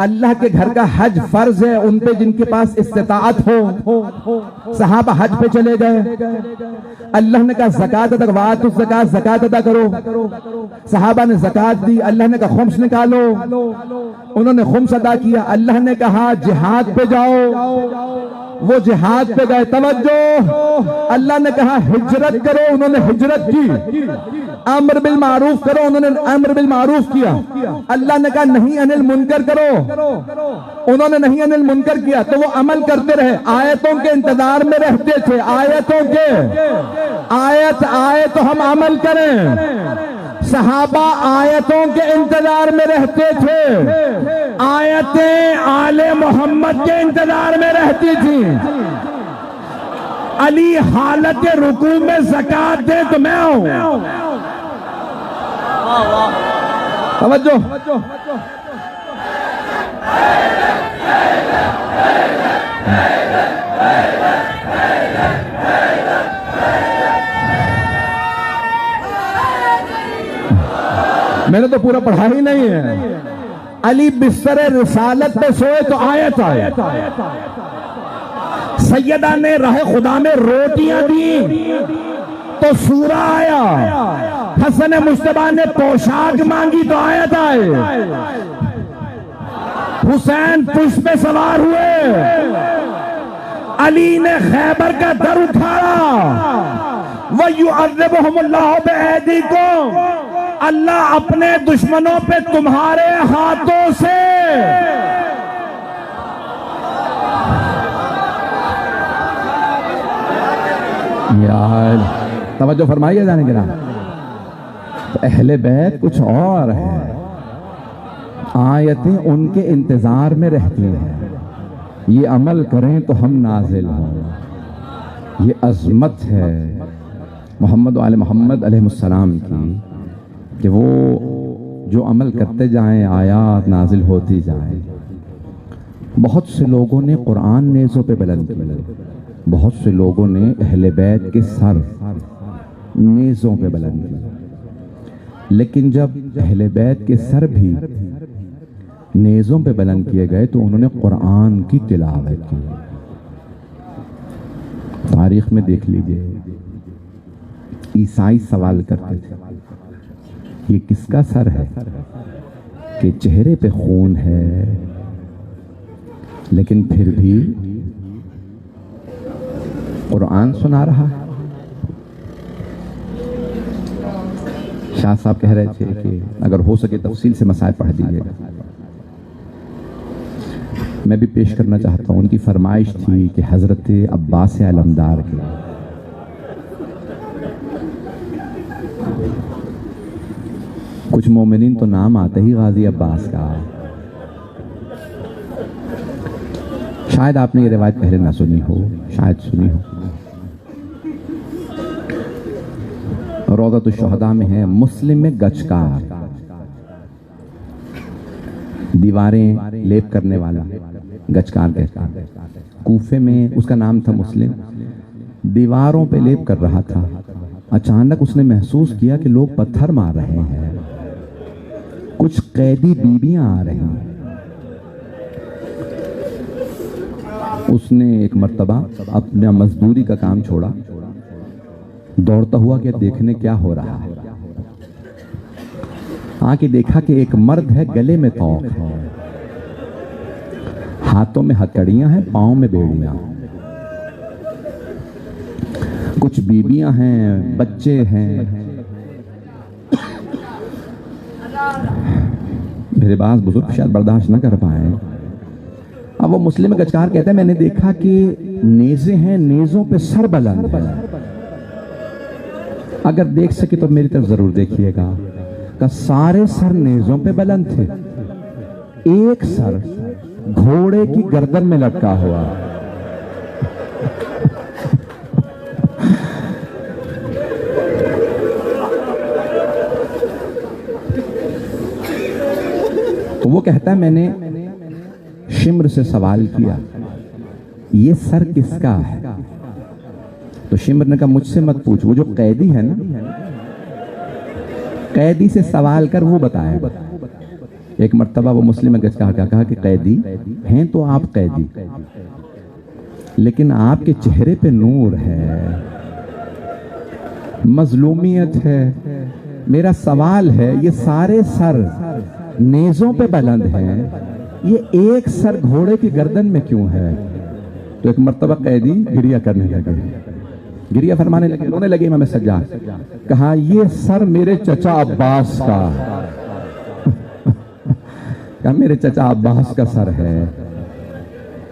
اللہ کے گھر کا حج فرض ہے ان پہ جن کے پاس استطاعت ہو۔ صحابہ حج پہ چلے گئے، اللہ نے کہا زکوٰۃ ادا کرو، وآتوا الزکاۃ، زکوٰۃ ادا کرو، صحابہ نے زکوٰۃ دی، اللہ نے کہا خمس نکالو، انہوں نے خمس ادا کیا، اللہ نے کہا جہاد پہ جاؤ، وہ جہاد پہ گئے۔ توجہ، اللہ نے کہا ہجرت کرو، انہوں نے ہجرت کی۔ امر بالمعروف کرو، انہوں نے امر بالمعروف کیا۔ اللہ نے کہا نہیں انل منکر کرو، انہوں نے نہیں انل منکر کیا، تو وہ عمل کرتے رہے، آیتوں کے انتظار میں رہتے تھے، آیتوں کے، آیت آئے تو ہم عمل کریں۔ صحابہ آیتوں کے انتظار میں رہتے تھے، آیتیں آل محمد کے انتظار میں رہتی تھیں۔ علی حالت رکوع میں زکوٰۃ دے تو میں آؤں، توجہ، میں نے تو پورا پڑھا ہی نہیں ہے۔ علی بستر رسالت پہ سوئے تو آیت آئے، سیدہ نے راہ خدا میں روٹیاں دی تو سورہ آیا، حسن مجتبیٰ نے پوشاک مانگی تو آیت آئے، حسین پشت پہ سوار ہوئے، علی نے خیبر کا در اٹھایا، وَيُعَذِّبُهُمُ اللَّهُ بِأَيْدِيكُمْ، اللہ اپنے دشمنوں پہ تمہارے ہاتھوں سے۔ یار توجہ فرمائیے جانے کے نام، اہل بیت کچھ اور ہے، آیتیں ان کے انتظار میں رہتی ہیں، یہ عمل کریں تو ہم نازل ہوں، یہ عظمت ہے محمد و آل محمد علیہ السلام کی کہ وہ جو عمل کرتے جائیں آیات نازل ہوتی جائیں۔ بہت سے لوگوں نے قرآن نیزوں پہ بلند کیا، بہت سے لوگوں نے اہل بیت کے سر نیزوں پہ بلند کیا، لیکن جب اہل بیت کے سر بھی نیزوں پہ بلند کیے گئے تو انہوں نے قرآن کی تلاوت کی۔ تاریخ میں دیکھ لیجئے، عیسائی سوال کرتے تھے یہ کس کا سر ہے کہ چہرے پہ خون ہے لیکن پھر بھی قرآن سنا رہا ہے۔ شاہ صاحب کہہ رہے تھے کہ اگر ہو سکے تفصیل سے مسائل پڑھ دیجیے گا۔ میں بھی پیش کرنا چاہتا ہوں، ان کی فرمائش تھی کہ حضرت عباس علمدار کے کچھ مومنین تو نام آتے ہی غازی عباس کا، شاید آپ نے یہ روایت پہلے نہ سنی ہو، شاید سنی ہو۔ روضۃ الشہداء میں ہے، مسلم میں گچکار، دیواریں لیپ کرنے والا گچکار کہتا ہے۔ کوفے میں اس کا نام تھا مسلم، دیواروں پہ لیپ کر رہا تھا، اچانک اس نے محسوس کیا کہ لوگ پتھر مار رہے ہیں، کچھ قیدی بیویاں آ رہی ہیں۔ اس نے ایک مرتبہ اپنا مزدوری کا کام چھوڑا، دوڑتا ہوا کہ دیکھنے کیا ہو رہا ہے۔ آکے دیکھا کہ ایک مرد ہے، گلے میں طوق ہے، ہاتھوں میں ہتھکڑیاں ہیں، پاؤں میں بیڑیاں، کچھ بیویاں ہیں، بچے ہیں۔ میرے بعض بزرگ شاید برداشت نہ کر پائے۔ اب وہ مسلم گچکار کہتا ہے میں نے دیکھا کہ نیزیں ہیں، نیزوں پہ سر بلند ہے، اگر دیکھ سکے تو میری طرف ضرور دیکھیے گا۔ کہ سارے سر نیزوں پہ بلند تھے، ایک سر گھوڑے کی گردن میں لٹکا ہوا۔ تو وہ کہتا ہے میں نے شمر سے سوال کیا یہ سر کس کا ہے؟ تو شمر نے کہا مجھ سے مت پوچھ، وہ جو قیدی ہے نا، قیدی سے سوال کر، وہ بتائے گا۔ ایک مرتبہ وہ مسلم گچکار کا کہا کہ قیدی ہیں تو آپ قیدی، لیکن آپ کے چہرے پہ نور ہے، مظلومیت ہے، میرا سوال ہے یہ سارے سر نیزوں پہ بلند ہیں، یہ ایک سر گھوڑے کی گردن میں کیوں ہے؟ تو ایک مرتبہ قیدی گریہ کرنے لگے، گریہ فرمانے لگے، رونے لگے امام سجاد، کہا یہ سر میرے چچا عباس کا، کہا میرے چچا عباس کا سر ہے۔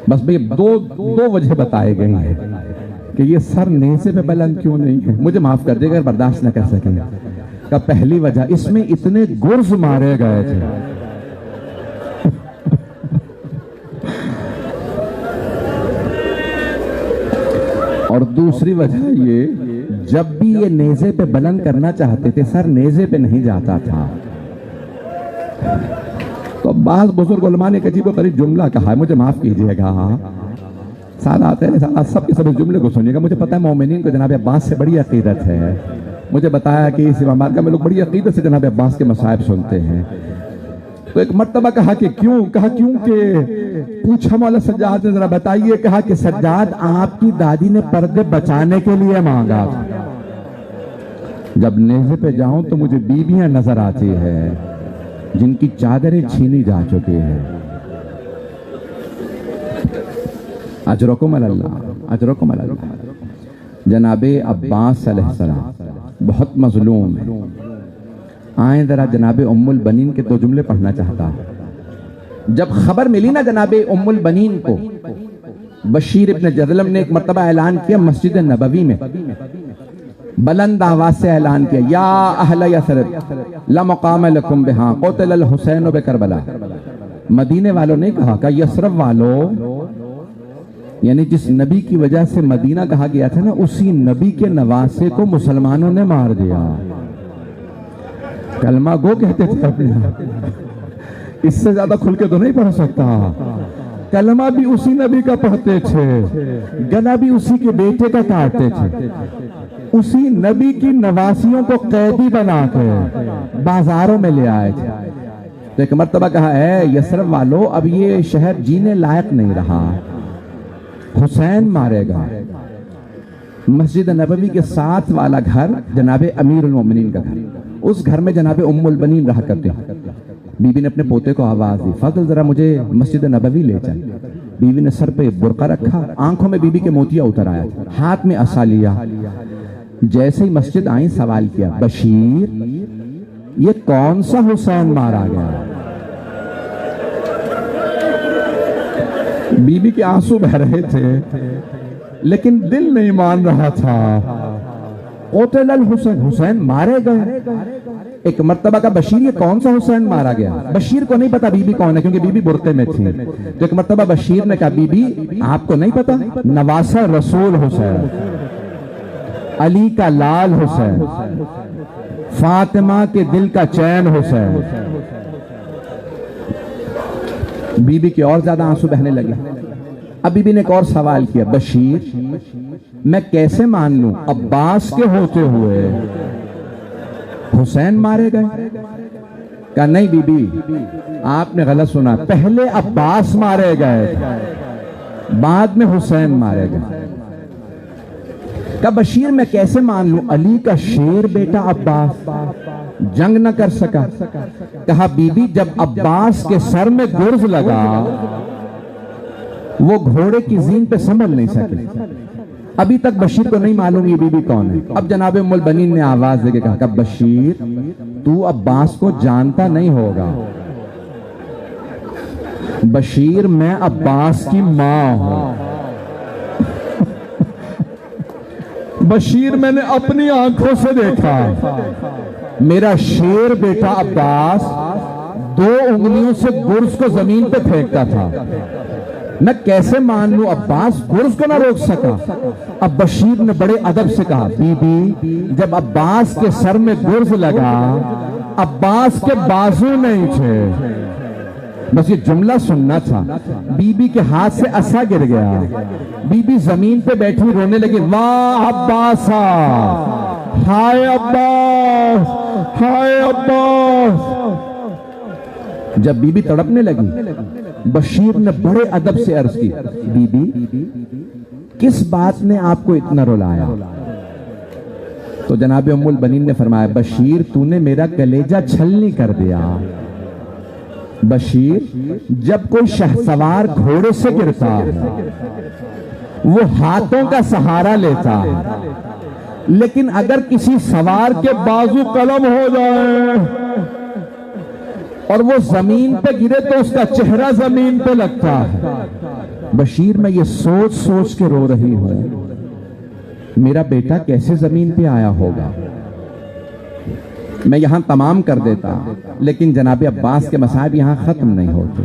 بس بھئی دو وجہ بتائے گئی ہیں کہ یہ سر نیزے پہ بلند کیوں نہیں ہے۔ مجھے معاف کر دے گا اگر برداشت نہ کر سکیں۔ کہا پہلی وجہ اس میں اتنے گرز مارے گئے تھے، اور دوسری وجہ یہ جب بھی یہ نیزے پہ بلند کرنا چاہتے تھے سر نیزے پہ نہیں جاتا تھا۔ تو بعض بزرگ علماء نے ایک عجیب و غریب جملہ کہا ہے، مجھے معاف کیجئے گا، سادات سب کے سب اس جملے کو سنیے گا۔ مجھے پتا ہے مومنین کو جناب عباس سے بڑی عقیدت ہے، مجھے بتایا کہ اس امام بارگاہ میں لوگ بڑی عقیدت سے جناب عباس کے مصائب سنتے ہیں۔ تو ایک مرتبہ کہا کہ کیوں؟ کہا کیونکہ پوچھا مولا سجاد نے ذرا بتائیے، کہا کہ سجاد آپ کی دادی نے پردے بچانے کے لیے مانگا، جب نیزے پہ جاؤں تو مجھے بیویاں نظر آتی ہے جن کی چادریں چھینی جا چکی ہیں۔ اجرکم اللہ، اجرکم اللہ۔ جناب عباس علیہ السلام بہت مظلوم ہے۔ آئیں ذرا جناب ام البنین کے دو جملے پڑھنا چاہتا ہوں۔ جب خبر ملی نا جناب ام البنین کو، بشیر ابن جدلم نے ایک مرتبہ اعلان کیا مسجد نبوی میں، بلند آواز سے اعلان کیا یا اہل یثرب لا مقام لکم بہاں قتل الحسین بکربلا۔ مدینے والوں نے کہا کہ یثرب والوں، یعنی جس نبی کی وجہ سے مدینہ کہا گیا تھا نا، اسی نبی کے نواسے کو مسلمانوں نے مار دیا۔ کلمہ گو کہتے تھے اپنے، اس سے زیادہ کھل کے تو نہیں پڑھ سکتا۔ کلمہ بھی اسی نبی کا پڑھتے تھے، گلا بھی اسی کے بیٹے کا کاٹتے تھے، اسی نبی کی نواسیوں کو قیدی بنا کے بازاروں میں لے آئے تھے۔ تو ایک مرتبہ کہا اے یثرب والو، اب یہ شہر جینے لائق نہیں رہا، حسین مارے گا۔ مسجد نبوی کے ساتھ والا گھر جناب امیر المومنین کا گھر، اس گھر میں جناب ام البنین رہا کرتے ہیں۔ بی بی نے اپنے پوتے کو آواز دی، فضل ذرا مجھے مسجد نبوی لے چل۔ بیوی نے سر پہ برقع رکھا، آنکھوں میں بی بی کے موتیا اتر آیا، ہاتھ میں عصا لیا۔ جیسے ہی مسجد آئیں سوال کیا، بشیر یہ کون سا حسین مارا گیا؟ بی بی کے آنسو بہ رہے تھے لیکن دل نہیں مان رہا تھا۔ قتل الحسین، حسین مارے گئے۔ ایک مرتبہ کا بشیر یہ کون سا حسین مارا گیا؟ بشیر کو نہیں پتا بی بی کون ہے کیونکہ بی بی برقعے میں تھی۔ تو ایک مرتبہ بشیر نے کہا بی بی آپ کو نہیں پتا؟ نواسہ رسول حسین، علی کا لال حسین، فاطمہ کے دل کا چین حسین۔ بی بی کے اور زیادہ آنسو بہنے لگے۔ اب بی بی نے ایک اور سوال کیا، بشیر میں کیسے مان لوں عباس کے ہوتے ہوئے حسین مارے گئے؟ کہا نہیں بی بی آپ نے غلط سنا، پہلے عباس مارے گئے بعد میں حسین مارے گئے۔ کہا بشیر میں کیسے مان لوں علی کا شیر بیٹا عباس جنگ نہ کر سکا؟ کہا بی بی جب عباس کے سر میں گرز لگا وہ گھوڑے کی زین پہ سنبھل نہیں سکے۔ ابھی تک بشیر کو نہیں معلوم یہ بی بی کون ہے۔ اب جناب ام البنین نے آواز دے کے کہا کہ بشیر تو عباس کو جانتا نہیں ہوگا، بشیر میں عباس کی ماں ہوں، بشیر میں نے اپنی آنکھوں سے دیکھا میرا شیر بیٹا عباس 2 انگلیوں سے گرز کو زمین پہ پھینکتا تھا، میں کیسے مان لوں عباس گرز کو نہ روک سکا۔ اب بشیر نے بڑے ادب سے کہا بی بی جب عباس کے سر میں گرز لگا عباس کے بازو نہیں تھے، بس یہ جملہ سننا تھا۔ بی بی کے ہاتھ سے عصا گر گیا، بی بی زمین پہ بیٹھی رونے لگی، واہ عباسا، ہائے عباس، ہائے عباس۔ جب بی بی تڑپنے لگی بشیر نے بڑے ادب سے عرض کی بی بی کس بات نے آپ کو اتنا رلایا؟ تو جناب ام البنین نے فرمایا بشیر تو نے میرا کلیجہ چھلنی کر دیا۔ بشیر جب کوئی شہسوار گھوڑے سے گرتا ہے وہ ہاتھوں کا سہارا لیتا ہے، لیکن اگر کسی سوار کے بازو قلم ہو جائے اور وہ زمین پہ گرے تو اس کا چہرہ زمین پہ لگتا ہے۔ بشیر میں یہ سوچ سوچ کے رو رہی ہوں میرا بیٹا کیسے زمین پہ آیا ہوگا۔ میں یہاں تمام کر دیتا لیکن جناب عباس کے مصائب یہاں ختم نہیں ہوتے،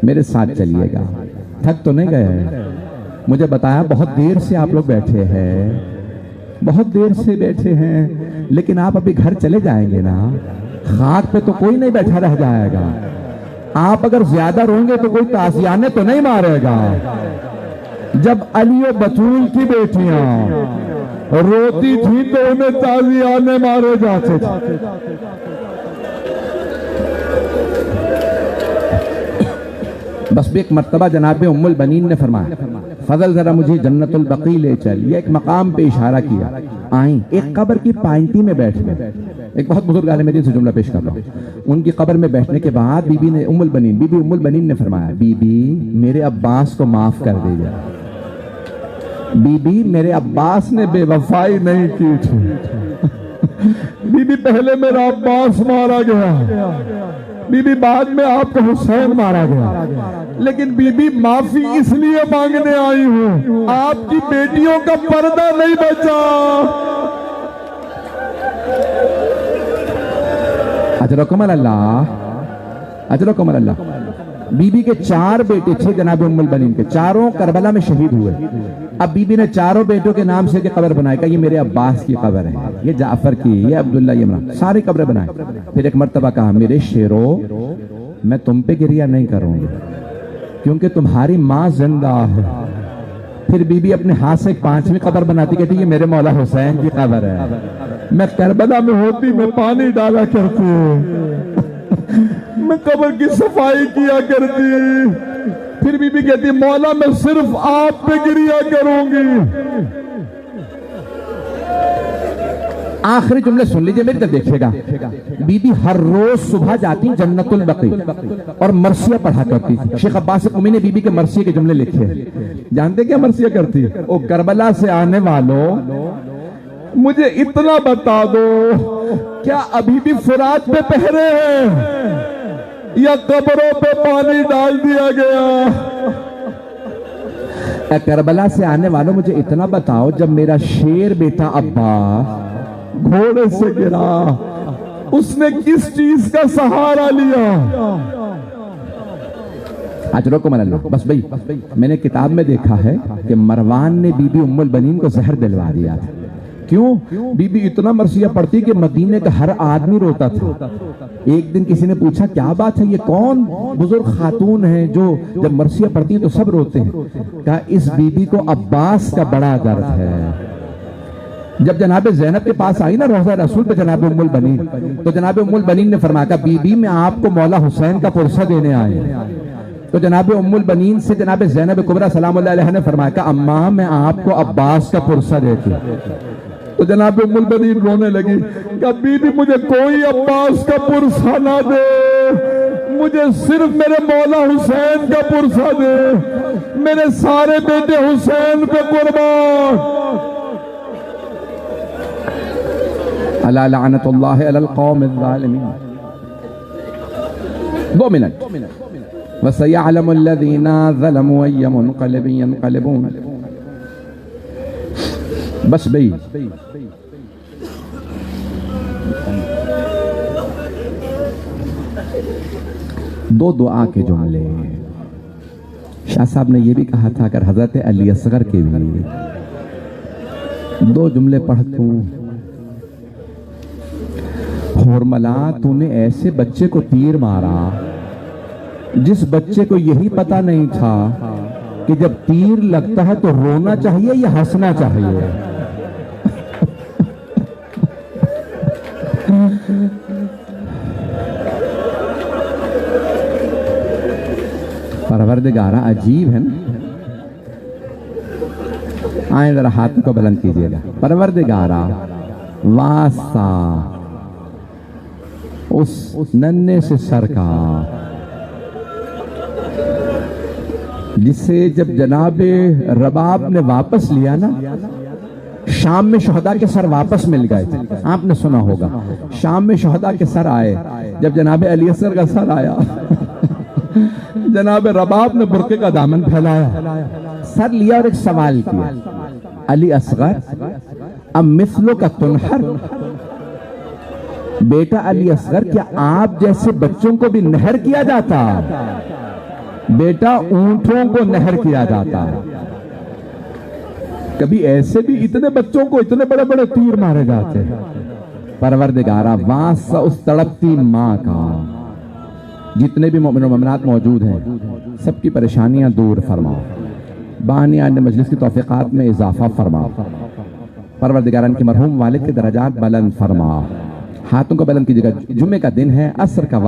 میرے ساتھ چلیے گا۔ تھک تو نہیں گئے؟ مجھے بتایا بہت دیر سے آپ لوگ بیٹھے ہیں، بہت دیر سے بیٹھے ہیں، لیکن آپ ابھی گھر چلے جائیں گے نا؟ خاک پہ تو کوئی نہیں بیٹھا رہ جائے گا، آپ اگر زیادہ رہیں گے تو کوئی تازیانے تو نہیں مارے گا۔ جب علی و بطول کی بیٹیاں روتی تھی تو انہیں تازیانے مارے جاتے تھے۔ بس بھی ایک مرتبہ جناب ام البنین نے فرمایا فضل ذرا مجھے جنت البقیع لے چل۔ یہ ایک مقام پہ اشارہ کیا، آئیں ایک قبر کی پائنتی میں بیٹھ گئے۔ ایک بہت بزرگ عالم دین سے جملہ پیش کر رہا ہوں۔ ان کی قبر میں بیٹھنے کے بعد بی بی ام البنین نے فرمایا بی بی میرے عباس کو معاف کر دیجئے، بی بی میرے عباس نے بے وفائی نہیں کی تھی، بی بی پہلے میرا عباس مارا گیا، بی بی بعد میں آپ کا حسین مارا گیا، لیکن بی بی معافی اس لیے مانگنے آئی ہوں آپ کی بیٹیوں کا پردہ نہیں بچا۔ اجرکم اللہ، اجرکم اللہ۔ بی بی کے 4 بیٹے تھے جناب ام البنین کے، چاروں کربلا میں شہید ہوئے۔ اب بی بی نے چاروں بیٹوں کے نام سے قبر بنائی، کہ یہ میرے عباس کی قبر ہے، یہ جعفر کی، یہ عبداللہ، یہ عمران، ساری قبریں بنائیں۔ پھر ایک مرتبہ کہا میرے شیرو میں تم پہ گریہ نہیں کروں گی کیونکہ تمہاری ماں زندہ ہے۔ پھر بی بی اپنے ہاتھ سے ایک 5ویں قبر بناتی، کہتی یہ میرے مولا حسین کی قبر ہے، میں کربلا میں ہوتی میں پانی ڈالا کرتی، میں قبر کی صفائی کیا کرتی۔ پھر بی بی کہتی مولا میں صرف آپ پہ گریا کروں گی۔ آخری جملے سن لیجئے، میری طرف دیکھیے گا۔ بی بی ہر روز صبح جاتی جنت البقیع اور مرثیہ پڑھا کرتی تھی۔ شیخ عباس قمی نے بی بی کے مرثیے کے جملے لکھے، جانتے کیا مرثیہ کرتی؟ او کربلا سے آنے والوں، مجھے اتنا بتا دو، کیا ابھی بھی فرات پہ پہرے ہیں یا قبروں پہ پانی ڈال دیا گیا؟ اے کربلا سے آنے والوں مجھے اتنا بتاؤ، جب میرا شیر بیٹا عباس گھوڑے سے گرا، اس نے کس چیز کا سہارا لیا؟ آج رکو من اللہ، بس بھئی میں نے کتاب میں دیکھا ہے کہ مروان نے بی بی ام البنین کو زہر دلوا دیا تھا۔ کیوں؟ بی بی اتنا مرثیہ پڑھتی کہ مدینے کا ہر آدمی روتا تھا۔ ایک دن کسی نے پوچھا کیا بات ہے، یہ کون بزرگ خاتون ہیں جو جب مرثیہ پڑھتی ہیں تو سب روتے ہیں؟ کہا اس بی بی کو عباس کا بڑا درد ہے۔ جب جناب زینب کے پاس آئی نا روضہ رسول پہ جناب ام البنین، تو جناب ام البنین نے فرمایا بی بی میں آپ کو مولا حسین کا پرسہ دینے آئے۔ تو جناب ام البنین سے جناب زینب کبریٰ سلام اللہ علیہ نے فرمایا کہ اماں میں آپ کو عباس کا پرسہ دیتی۔ تو جناب ام البنین رونے لگی، کہ بی بی مجھے کوئی عباس کا پرسہ نہ دے، مجھے صرف میرے مولا حسین کا پرسہ دے، میرے سارے بیٹے حسین پہ قربان۔ الا لعنت اللہ علی القوم الظالمین۔ 2 منٹ۔ وَسَيَعْلَمُ الَّذِينَ ظَلَمُوا أَيَّ مُنْقَلِبٍ يَنْقَلِبُونَ۔ بس بھئی دو دعا کے جملے۔ شاہ صاحب نے یہ بھی کہا تھا اگر حضرت علی اصغر کے بھی 2 جملے پڑھتوں، حرملا تو نے ایسے بچے کو تیر مارا جس بچے کو یہی پتہ نہیں تھا کہ جب تیر لگتا ہے تو رونا چاہیے یا ہنسنا چاہیے۔ پروردگارہ عجیب ہے نا۔ آئیں ذرا ہاتھ کو بلند کیجئے گا۔ پروردگارہ واسطہ اس ننھے سے سر کا جسے جب جناب رباب نے واپس لیا نا، شام میں شہداء کے سر واپس مل گئے تھے، آپ نے سنا ہوگا۔ شام میں شہداء کے سر آئے، جب جناب علی اصغر کا سر آیا جناب رباب نے برقعے کا دامن پھیلایا، سر لیا اور ایک سوال کیا، علی اصغر ام مثلو کا تنحر، بیٹا علی اصغر کیا آپ جیسے بچوں کو بھی نہر کیا جاتا؟ بیٹا اونٹوں کو نہر کیا جاتا۔ کبھی ایسے بھی اتنے بچوں کو اتنے بڑے بڑے تیر مارے جاتے۔ پروردگارہ واسطہ اس تڑپتی ماں کا، جتنے بھی مومن و مومنات موجود ہیں سب کی پریشانیاں دور فرما، بانیان مجلس کی توفیقات میں اضافہ فرما، پروردگارہ ان کے مرحوم والد کے درجات بلند فرما۔ ہاتھوں کو بلند کیجئے گا، جمعے کا دن ہے، عصر کا وقت